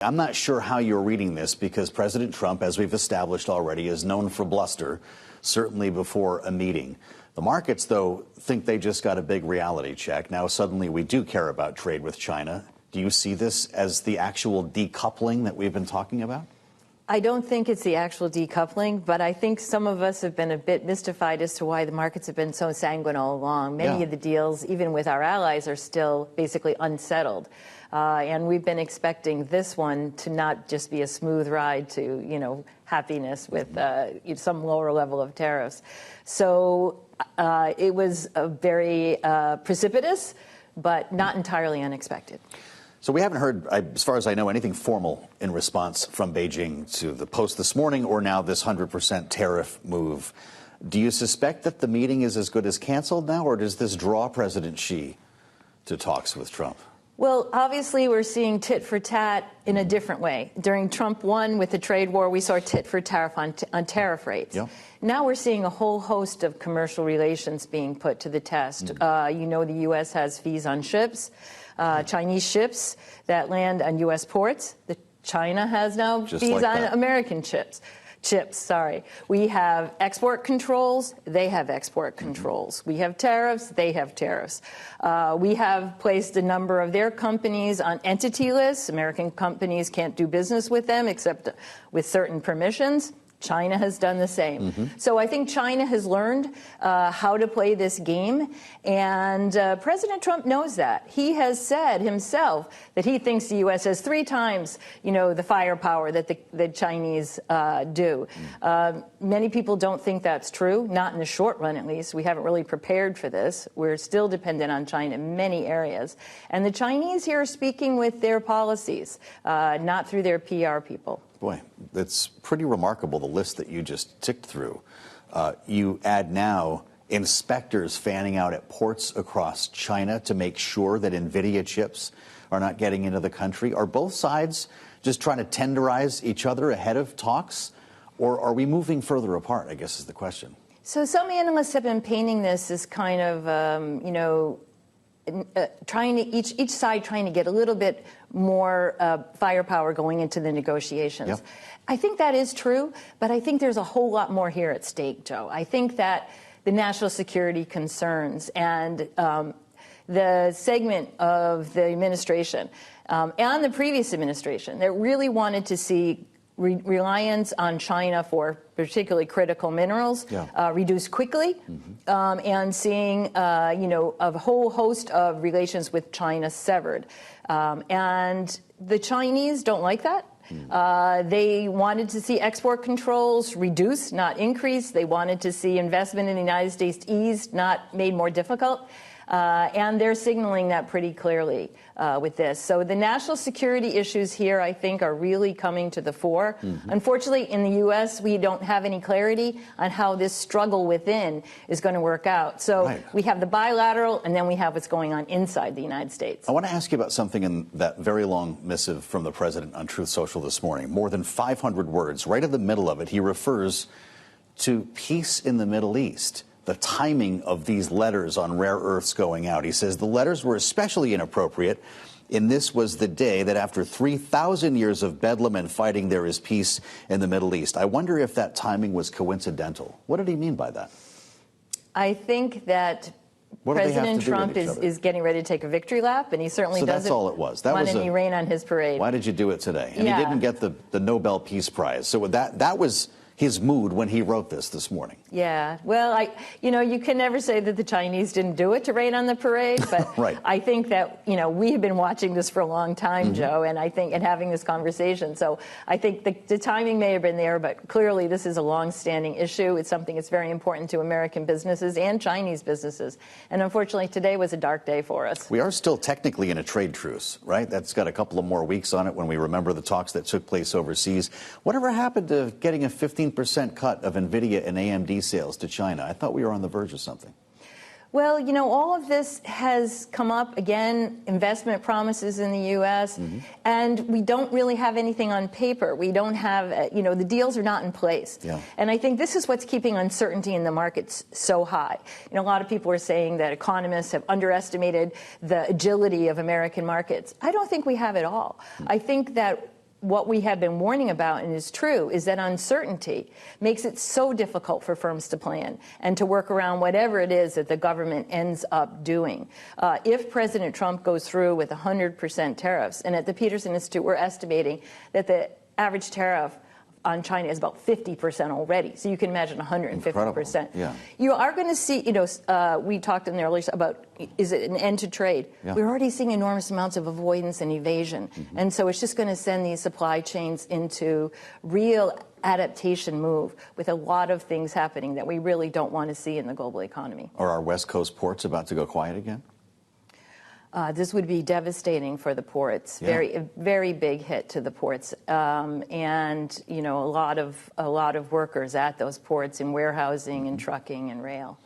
I'm not sure how you're reading this because President Trump, as we've established already, is known for bluster, certainly before a meeting. The markets, though, think they just got a big reality check. Now, suddenly we do care about trade with China. Do you see this as the actual decoupling that we've been talking about? I don't think it's the actual decoupling, but I think some of us have been a bit mystified as to why the markets have been so sanguine all along. Many of the deals, even with our allies, are still basically unsettled. And we've been expecting this one to not just be a smooth ride to, happiness with some lower level of tariffs. So it was a very precipitous, but not entirely unexpected. So we haven't heard, as far as I know, anything formal in response from Beijing to the post this morning or now this 100% tariff move. Do you suspect that the meeting is as good as canceled now, or does this draw President Xi to talks with Trump? Well, obviously, we're seeing tit for tat in a different way. During Trump 1 with the trade war, we saw tit for tat on tariff rates. Yep. Now we're seeing a whole host of commercial relations being put to the test. The U.S. has fees on ships, Chinese ships that land on U.S. ports. China has now fees on American ships. We have export controls. They have export controls. We have tariffs. They have tariffs. We have placed a number of their companies on entity lists. American companies can't do business with them except with certain permissions. China has done the same. So I think China has learned how to play this game, and President Trump knows that. He has said himself that he thinks the U.S. has 3 times, the firepower that the Chinese do. Many people don't think that's true, not in the short run at least. We haven't really prepared for this. We're still dependent on China in many areas. And the Chinese here are speaking with their policies, not through their PR people. Boy, that's pretty remarkable, the list that you just ticked through. You add now inspectors fanning out at ports across China to make sure that NVIDIA chips are not getting into the country. Are both sides just trying to tenderize each other ahead of talks, or are we moving further apart, I guess is the question. So some analysts have been painting this as kind of, each side trying to get a little bit more firepower going into the negotiations. Yep. I think that is true, but I think there's a whole lot more here at stake, Joe. I think that the national security concerns and the segment of the administration and the previous administration that really wanted to see reliance on China for particularly critical minerals reduced quickly, and seeing a whole host of relations with China severed. And the Chinese don't like that. They wanted to see export controls reduced, not increased. They wanted to see investment in the United States eased, not made more difficult. And they're signaling that pretty clearly with this. So the national security issues here, I think, are really coming to the fore. Unfortunately, in the U.S., we don't have any clarity on how this struggle within is going to work out. So we have the bilateral, and then we have what's going on inside the United States. I want to ask you about something in that very long missive from the president on Truth Social this morning. More than 500 words. Right in the middle of it, he refers to peace in the Middle East. The timing of these letters on rare earths going out. He says the letters were especially inappropriate, and this was the day that after 3,000 years of bedlam and fighting, there is peace in the Middle East. I wonder if that timing was coincidental. What did he mean by that? I think that President Trump is getting ready to take a victory lap, and he certainly doesn't that's all it was. want any rain on his parade. Why did you do it today? And he didn't get the Nobel Peace Prize. So that was his mood when he wrote this morning. Yeah, well, you can never say that the Chinese didn't do it to rain on the parade, but I think that, we have been watching this for a long time, Joe, and and having this conversation. So I think the timing may have been there, but clearly this is a long-standing issue. It's something that's very important to American businesses and Chinese businesses. And unfortunately, today was a dark day for us. We are still technically in a trade truce, right? That's got a couple of more weeks on it when we remember the talks that took place overseas. Whatever happened to getting a 15% cut of NVIDIA and AMD sales to China? I thought we were on the verge of something. Well, all of this has come up again, investment promises in the U.S., and we don't really have anything on paper. We don't have, the deals are not in place. Yeah. And I think this is what's keeping uncertainty in the markets so high. A lot of people are saying that economists have underestimated the agility of American markets. I don't think we have it all. I think that what we have been warning about, and is true, is that uncertainty makes it so difficult for firms to plan and to work around whatever it is that the government ends up doing. If President Trump goes through with 100% tariffs, and at the Peterson Institute we're estimating that the average tariff on China is about 50% already. So you can imagine 150%. Yeah. You are going to see, we talked in the earlier about, is it an end to trade? Yeah. We're already seeing enormous amounts of avoidance and evasion. And so it's just going to send these supply chains into real adaptation move with a lot of things happening that we really don't want to see in the global economy. Are our West Coast ports about to go quiet again? This would be devastating for the ports. Yeah. Very big hit to the ports, and a lot of workers at those ports in warehousing and trucking and rail.